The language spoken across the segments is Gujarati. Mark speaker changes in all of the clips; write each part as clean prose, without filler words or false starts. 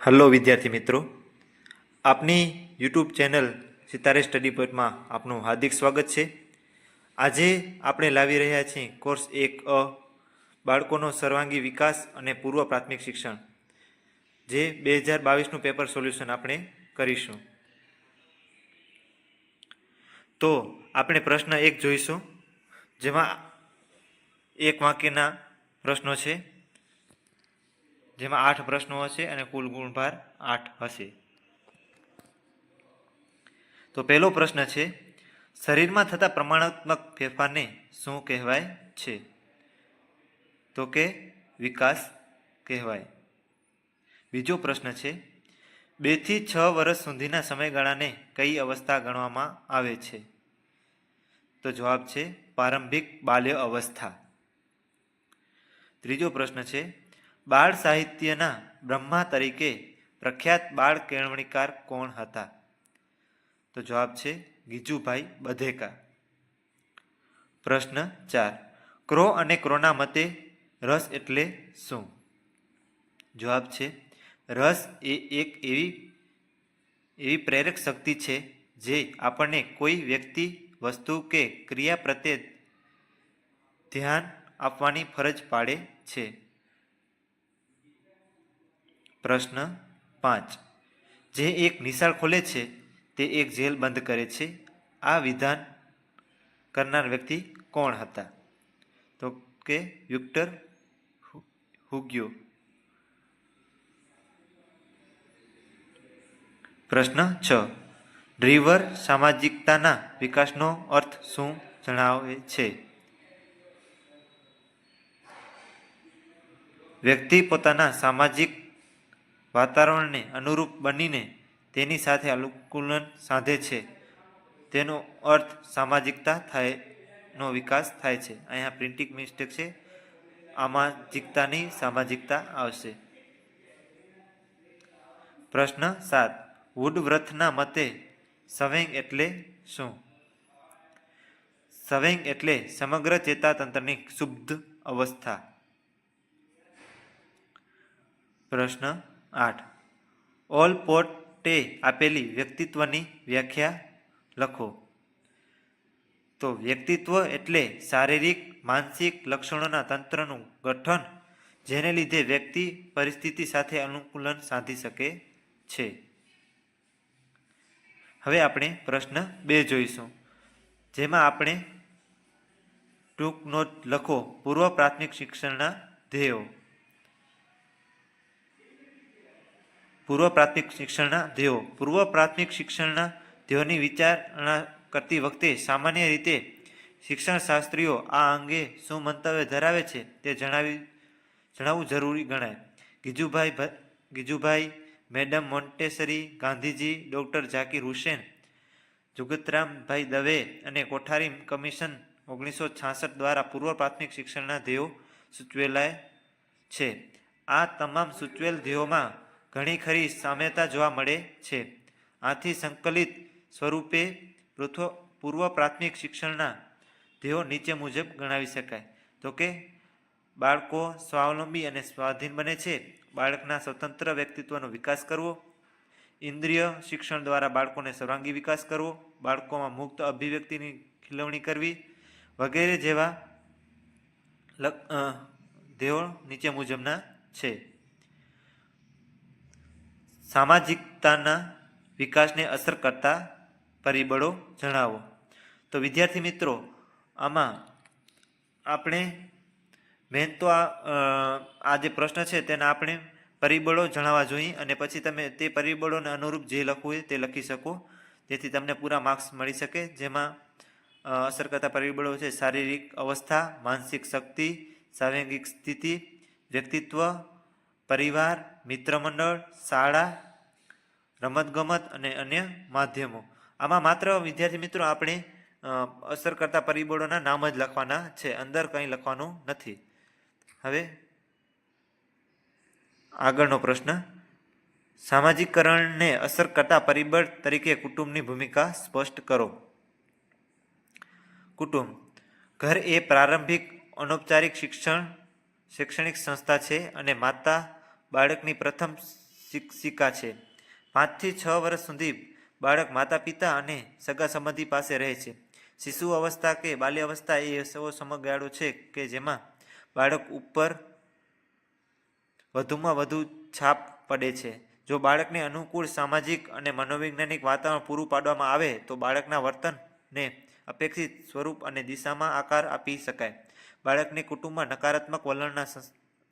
Speaker 1: હલો વિદ્યાર્થી મિત્રો, આપની યુટ્યુબ ચેનલ સિતારે સ્ટડી પોઈન્ટમાં આપનું હાર્દિક સ્વાગત છે. આજે આપણે લાવી રહ્યા છીએ કોર્સ 1A બાળકોનો સર્વાંગી વિકાસ અને પૂર્વ પ્રાથમિક શિક્ષણ, જે 2022નું પેપર સોલ્યુશન આપણે કરીશું. તો આપણે પ્રશ્ન 1 જોઈશું, જેમાં એક વાક્યના પ્રશ્નો છે, જેમાં 8 પ્રશ્નો હશે અને કુલ ગુણભાર 8 હશે. તો પહેલો પ્રશ્ન છે, શરીરમાં થતા પ્રમાણાત્મક ફેરફારને શું કહેવાય છે? તો કે વિકાસ કહેવાય. બીજો પ્રશ્ન છે, 2 થી 6 વર્ષ સુધીના સમયગાળાને કઈ અવસ્થા ગણવામાં આવે છે? તો જવાબ છે પ્રારંભિક બાલ્ય અવસ્થા. ત્રીજો પ્રશ્ન છે, બાળ સાહિત્યના બ્રહ્મા તરીકે પ્રખ્યાત બાળ કેળવણીકાર કોણ હતા? તો જવાબ છે ગીજુભાઈ બધેકા. પ્રશ્ન 4, ક્રો અને ક્રોના મતે રસ એટલે શું? જવાબ છે રસ એ એક એવી પ્રેરક શક્તિ છે જે આપણને કોઈ વ્યક્તિ, વસ્તુ કે ક્રિયા પ્રત્યે ધ્યાન આપવાની ફરજ પાડે છે. પ્રશ્ન 5, જે એક નિશાળ ખોલે છે તે એક જેલ બંધ કરે છે. આ વિધાન કરનાર વ્યક્તિ કોણ હતા? તો કે વિક્ટર હુગો. પ્રશ્ન 6, ડ્રીવર સામાજિકતાના વિકાસનો અર્થ શું જણાવે છે? વ્યક્તિ પોતાના સામાજિક વાતાવરણને અનુરૂપ બનીને તેની સાથે અનુકૂલન સાધે છે, તેનો અર્થ સામાજિકતા નો વિકાસ થાય છે. અહીંયા પ્રિન્ટિંગ મિસ્ટેક છે, આમાજિકતાની સામાજિકતા આવશે. પ્રશ્ન 7, વુડવર્થના મતે સંવેગ એટલે શું? સંવેગ એટલે સમગ્ર ચેતાતંત્રની શુદ્ધ અવસ્થા. પ્રશ્ન 8, ઓલપોર્ટે આપેલી વ્યક્તિત્વની વ્યાખ્યા લખો. તો વ્યક્તિત્વ એટલે શારીરિક, માનસિક લક્ષણોના તંત્રનું ગઠન, જેને લીધે વ્યક્તિ પરિસ્થિતિ સાથે અનુકૂલન સાધી શકે છે. હવે આપણે પ્રશ્ન 2 જોઈશું, જેમાં આપણે ટૂંક નોટ લખો. પૂર્વ પ્રાથમિક શિક્ષણના ધ્યેયો. પૂર્વ પ્રાથમિક શિક્ષણના ધ્યેયો. પૂર્વ પ્રાથમિક શિક્ષણના ધ્યેયોની વિચારણા કરતી વખતે સામાન્ય રીતે શિક્ષણશાસ્ત્રીઓ આ અંગે શું મંતવ્ય ધરાવે છે તે જણાવવું જરૂરી ગણાય. Gijubhai, madam Montessori, Gandhiji, doctor Zakir Hussain, Jagatrambhai Dave અને કોઠારી કમિશન 1966 દ્વારા પૂર્વ પ્રાથમિક શિક્ષણના ધ્યેયો સૂચવેલા છે. આ તમામ સૂચવેલ ધ્યેયોમાં ઘણી ખરી સામ્યતા જોવા મળે છે. આથી સંકલિત સ્વરૂપે પૂર્વ પ્રાથમિક શિક્ષણના ધ્યેયો નીચે મુજબ ગણાવી શકાય. તો કે બાળકો સ્વાવલંબી અને સ્વાધીન બને છે, બાળકના સ્વતંત્ર વ્યક્તિત્વનો વિકાસ કરવો, ઇન્દ્રિય શિક્ષણ દ્વારા બાળકોને સર્વાંગી વિકાસ કરવો, બાળકોમાં મુક્ત અભિવ્યક્તિની ખીલવણી કરવી વગેરે જેવા ધ્યેયો નીચે મુજબના છે. સામાજિકતાના વિકાસને અસર કરતા પરિબળો જણાવો. તો વિદ્યાર્થી મિત્રો, આમાં આપણે મેન તો આ જે પ્રશ્ન છે તેના આપણે પરિબળો જણાવવા જોઈએ, અને પછી તમે તે પરિબળોને અનુરૂપ જે લખવું હોય તે લખી શકો, જેથી તમને પૂરા માર્ક્સ મળી શકે. જેમાં અસર કરતા પરિબળો છે શારીરિક અવસ્થા, માનસિક શક્તિ, સાંવેગિક સ્થિતિ, વ્યક્તિત્વ, પરિવાર, મિત્રમંડળ, શાળા, રમતગમત અને અન્ય માધ્યમો. આમાં માત્ર વિદ્યાર્થી મિત્રો આપણે અસર કરતા પરિબળોના નામ જ લખવાના છે, અંદર કંઈ લખવાનું નથી. હવે આગળનો પ્રશ્ન, સામાજિકરણને અસર કરતા પરિબળ તરીકે કુટુંબની ભૂમિકા સ્પષ્ટ કરો. કુટુંબ. ઘર એ પ્રારંભિક અનૌપચારિક શૈક્ષણિક સંસ્થા છે અને માતા બાળકની પ્રથમ શિક્ષિકા છે. 5 થી 6 વર્ષ સુધી બાળક માતા પિતા અને સગા સંબંધી પાસે રહે છે. શિશુ અવસ્થા કે બાલ્યાવસ્થા એ એવો સમયગાળો છે કે જેમાં બાળક ઉપર વધુમાં વધુ છાપ પડે છે. જો બાળકને અનુકૂળ સામાજિક અને મનોવૈજ્ઞાનિક વાતાવરણ પૂરું પાડવામાં આવે તો બાળકના વર્તનને અપેક્ષિત સ્વરૂપ અને દિશામાં આકાર આપી શકાય. બાળકને કુટુંબમાં નકારાત્મક વલણના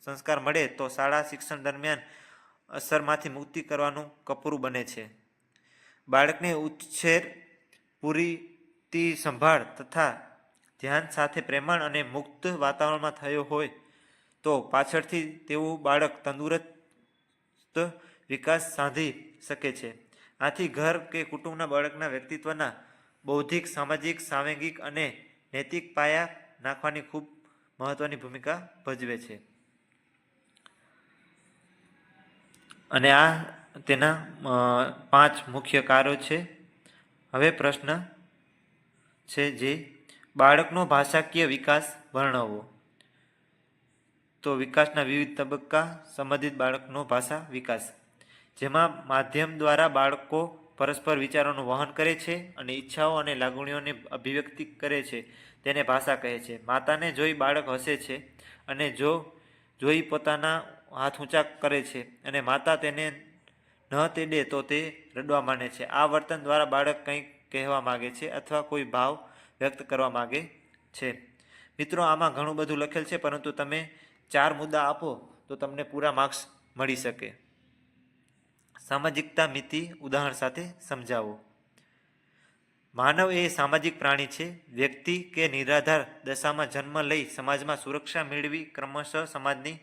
Speaker 1: સંસ્કાર મળે તો શાળા શિક્ષણ દરમિયાન અસરમાંથી મુક્તિ કરવાનું કપરું બને છે. બાળકને ઉછેર પૂરી સંભાળ તથા ધ્યાન સાથે પ્રેમાળ અને મુક્ત વાતાવરણમાં થયો હોય તો પાછળથી તેવું બાળક તંદુરસ્ત વિકાસ સાધી શકે છે. આથી ઘર કે કુટુંબના બાળકના વ્યક્તિત્વના બૌદ્ધિક, સામાજિક, સાંવેગિક અને નૈતિક પાયા નાખવાની ખૂબ મહત્વની ભૂમિકા ભજવે છે. અને આ તેના 5 મુખ્ય કાર્યો છે. હવે પ્રશ્ન છે જે બાળકનો ભાષાકીય વિકાસ વર્ણવો. તો વિકાસના વિવિધ તબક્કા સંબંધિત બાળકનો ભાષા વિકાસ, જેમાં માધ્યમ દ્વારા બાળકો પરસ્પર વિચારોનું વહન કરે છે અને ઈચ્છાઓ અને લાગણીઓને અભિવ્યક્તિ કરે છે તેને ભાષા કહે છે. માતાને જોઈ બાળક હસે છે અને જોઈ પોતાના હાથ ઊંચા કરે છે અને માતા તેને ન તેડે તો તે રડવા માંડે છે. આ વર્તન દ્વારા બાળક કંઈક કહેવા માગે છે અથવા કોઈ ભાવ વ્યક્ત કરવા માગે છે. મિત્રો, આમાં ઘણું બધું લખેલ છે, પરંતુ તમે 4 મુદ્દા આપો તો તમને પૂરા માર્ક્સ મળી શકે. સામાજિકતા મિતિ ઉદાહરણ સાથે સમજાવો. માનવ એ સામાજિક પ્રાણી છે. વ્યક્તિ કે નિરાધાર દશામાં જન્મ લઈ સમાજમાં સુરક્ષા મેળવી ક્રમશઃ સમાજની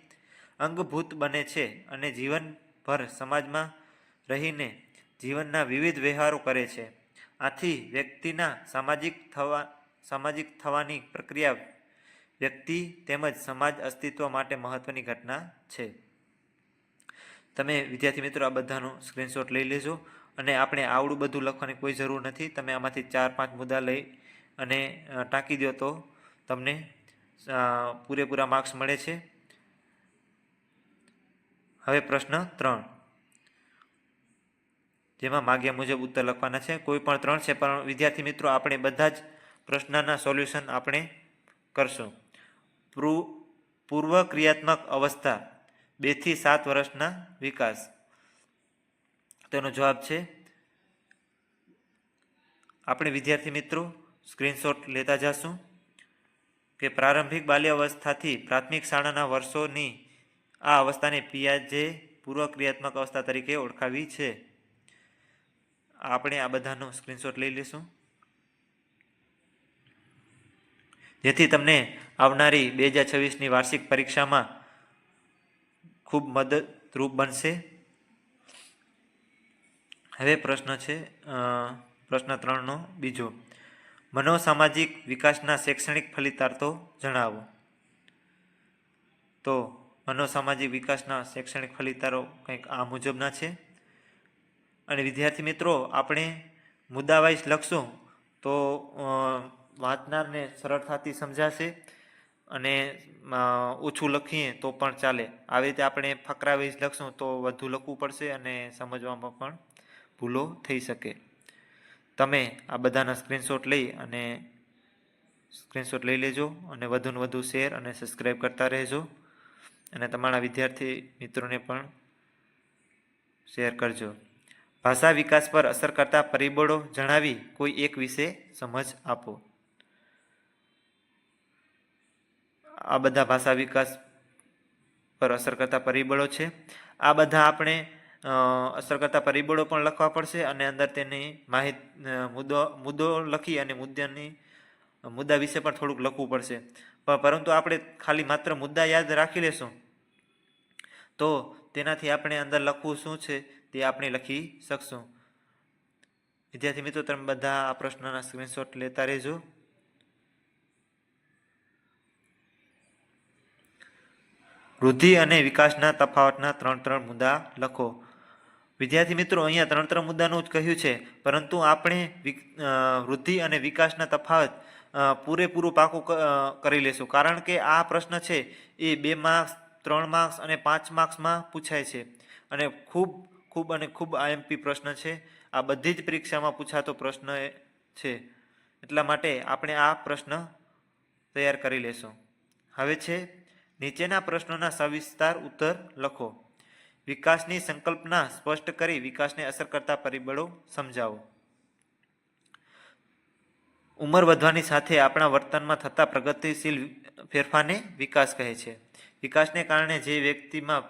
Speaker 1: અંગભૂત બને છે અને જીવનભર સમાજમાં રહીને જીવનના વિવિધ વ્યવહારો કરે છે. આથી વ્યક્તિના સામાજિક થવાની પ્રક્રિયા વ્યક્તિ તેમજ સમાજ અસ્તિત્વ માટે મહત્વની ઘટના છે. તમે વિદ્યાર્થી મિત્રો આ બધાનો સ્ક્રીનશોટ લઈ લેજો અને આપણે આવડું બધું લખવાની કોઈ જરૂર નથી. તમે આમાંથી 4-5 મુદ્દા લઈ અને ટાંકી દો તો તમને પૂરેપૂરા માર્ક્સ મળે છે. હવે પ્રશ્ન 3, જેમાં માગ્યા મુજબ ઉત્તર લખવાના છે. કોઈ પણ 3 છે, પણ વિદ્યાર્થી મિત્રો આપણે બધા જ પ્રશ્નના સોલ્યુશન આપણે કરશું. પૂર્વ ક્રિયાત્મક અવસ્થા 2 થી 7 વર્ષના વિકાસ. તેનો જવાબ છે, આપણે વિદ્યાર્થી મિત્રો સ્ક્રીનશોટ લેતા જશું કે પ્રારંભિક બાલ્યાવસ્થાથી પ્રાથમિક શાળાના વર્ષોની આ અવસ્થાને પિયાજે પૂર્વ ક્રિયાત્મક અવસ્થા તરીકે ઓળખાવી છે. આપણે આ બધાનો સ્ક્રીનશોટ લઈ લઈશું જેથી તમને આવનારી 2026ની વાર્ષિક પરીક્ષામાં ખૂબ મદદરૂપ બનશે. હવે પ્રશ્ન છે પ્રશ્ન 3નો બીજો, મનોસામાજિક વિકાસના શૈક્ષણિક ફલિતાર્થો જણાવો. તો મનોસામાજિક વિકાસના શૈક્ષણિક ફલિતારો કંઈક આ મુજબના છે. અને વિદ્યાર્થી મિત્રો આપણે મુદ્દા વાઇઝ લખશું તો વાંચનારને સરળતાથી સમજાશે અને ઓછું લખીએ તો પણ ચાલે. આવી રીતે આપણે ફકરા વાઇઝ લખશું તો વધુ લખવું પડશે અને સમજવામાં પણ ભૂલો થઈ શકે. તમે આ બધાના સ્ક્રીનશોટ લઈ લેજો અને વધુને વધુ શેર અને સબસ્ક્રાઈબ કરતા રહેજો અને તમારા વિદ્યાર્થી મિત્રોને પણ શેર કરજો. ભાષા વિકાસ પર અસર કરતા પરિબળો જણાવી કોઈ એક વિશે સમજ આપો. આ બધા ભાષા વિકાસ પર અસર કરતા પરિબળો છે. આ બધા આપણે અસર કરતા પરિબળો પણ લખવા પડશે અને અંદર તેની મુદ્દો લખી અને મુદ્દા વિશે પણ થોડુંક લખવું પડશે. પરંતુ આપણે ખાલી માત્ર મુદ્દા યાદ રાખી લેશું તો તેનાથી આપણે અંદર લખવું શું છે તે આપણે લખી શકશું. વિદ્યાર્થી મિત્રો તમે બધા આ પ્રશ્નના સ્ક્રીનશોટ લેતા રહેજો. વૃદ્ધિ અને વિકાસના તફાવતના 3 મુદ્દા લખો. વિદ્યાર્થી મિત્રો અહીંયા 3 મુદ્દાનું જ કહ્યું છે, પરંતુ આપણે વૃદ્ધિ અને વિકાસના તફાવત પૂરેપૂરું પાકું કરી લેશું, કારણ કે આ પ્રશ્ન છે એ 2 માર્ક્સ, 3 માર્ક્સ અને 5 માર્ક્સમાં પૂછાય છે. અને ખૂબ આઈએમપી પ્રશ્ન છે. આ બધી જ પરીક્ષામાં પૂછાતો પ્રશ્ન છે. એટલા માટે આપણે આ પ્રશ્ન તૈયાર કરી લેશું. હવે છે નીચેના પ્રશ્નોના સવિસ્તાર ઉત્તર લખો. વિકાસની સંકલ્પના સ્પષ્ટ કરી વિકાસને અસર કરતા પરિબળો સમજાવો. ઉંમર વધવાની સાથે આપણા વર્તનમાં થતા પ્રગતિશીલ ફેરફારને વિકાસ કહે છે. વિકાસને કારણે જે વ્યક્તિમાં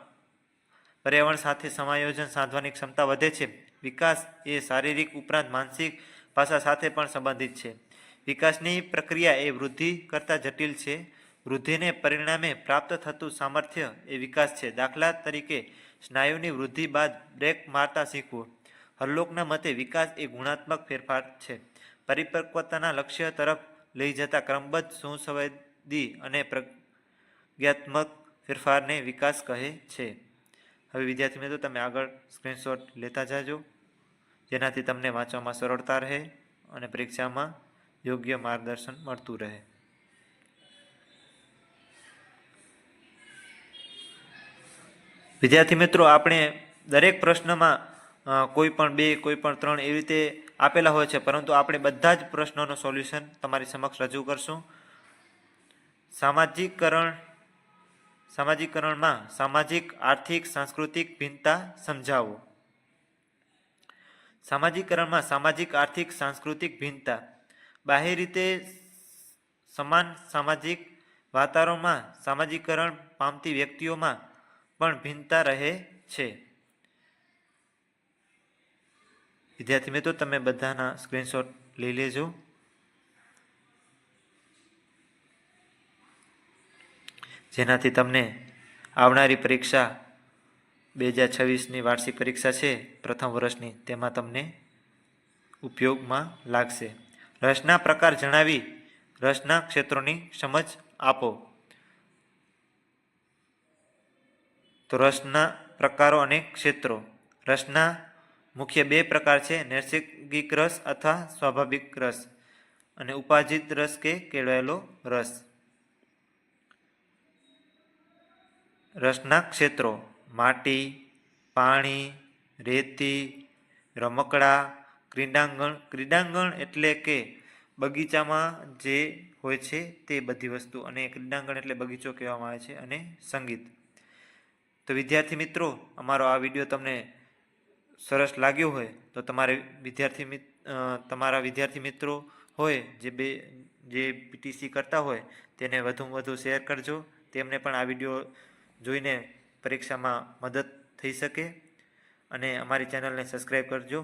Speaker 1: પર્યાવરણ સાથે સમાયોજન સાધવાની ક્ષમતા વધે છે. વિકાસ એ શારીરિક ઉપરાંત માનસિક પાસા સાથે પણ સંબંધિત છે. વિકાસની પ્રક્રિયા એ વૃદ્ધિ કરતાં જટિલ છે. વૃદ્ધિને પરિણામે પ્રાપ્ત થતું સામર્થ્ય એ વિકાસ છે. દાખલા તરીકે સ્નાયુની વૃદ્ધિ બાદ બ્રેક મારતા શીખવું. હરલોકના મતે વિકાસ એ ગુણાત્મક ફેરફાર છે. પરિપક્વતાના લક્ષ્ય તરફ લઈ જતા ક્રમબદ્ધ સુસંવેદી અને પ્રજ્ઞાત્મક ફેરફારને વિકાસ કહે છે. હવે વિદ્યાર્થી મિત્રો તમે આગળ સ્ક્રીનશોટ લેતા જાજો, જેનાથી તમને વાંચવામાં સરળતા રહે અને પરીક્ષામાં યોગ્ય માર્ગદર્શન મળતું રહે. વિદ્યાર્થી મિત્રો આપણે દરેક પ્રશ્નમાં કોઈ પણ 2 કોઈ પણ 3 એવી રીતે આપેલા હોય છે, પરંતુ આપણે બધા જ પ્રશ્નોનો સોલ્યુશન તમારી સમક્ષ રજૂ કરશું. સામાજિકરણમાં સામાજિક આર્થિક સાંસ્કૃતિક ભિન્નતા સમજાવો. સામાજિકરણમાં સામાજિક આર્થિક સાંસ્કૃતિક ભિન્નતા. બાહ્ય રીતે સમાન સામાજિક વાતાવરણમાં સામાજિકરણ પામતી વ્યક્તિઓમાં પણ ભિન્નતા રહે છે. વિદ્યાર્થી મિત્રો તમે બધાના સ્ક્રીનશોટ લઈ લેજો. જેનાથી તમને આવનારી પરીક્ષા 2026ની વાર્ષિક પરીક્ષા છે પ્રથમ વર્ષની, તેમાં તમને ઉપયોગમાં લાગશે. રસના પ્રકાર જણાવી રસના ક્ષેત્રોની સમજ આપો. તો રસના પ્રકારો અને ક્ષેત્રો. રસના મુખ્ય 2 પ્રકાર છે, નૈસર્ગિક રસ અથવા સ્વાભાવિક રસ અને ઉપાર્જિત રસ કે કેળવાયેલો રસ. રસના ક્ષેત્રો માટી, પાણી, રેતી, રમકડા, ક્રીડાંગણ. ક્રીડાંગણ એટલે કે બગીચામાં જે હોય છે તે બધી વસ્તુ, અને ક્રીડાંગણ એટલે બગીચો કહેવામાં આવે છે, અને સંગીત. તો વિદ્યાર્થી મિત્રો અમારો આ વિડીયો તમને સરસ લાગ્યો હોય તો તમારા વિદ્યાર્થી મિત્રો હોય જે પીટીસી કરતા હોય તેને વધુમાં વધુ શેર કરજો. તેમને પણ આ વિડીયો જોઈને પરીક્ષામાં મદદ થઈ શકે. અને અમારી ચેનલને સબસ્ક્રાઈબ કરજો.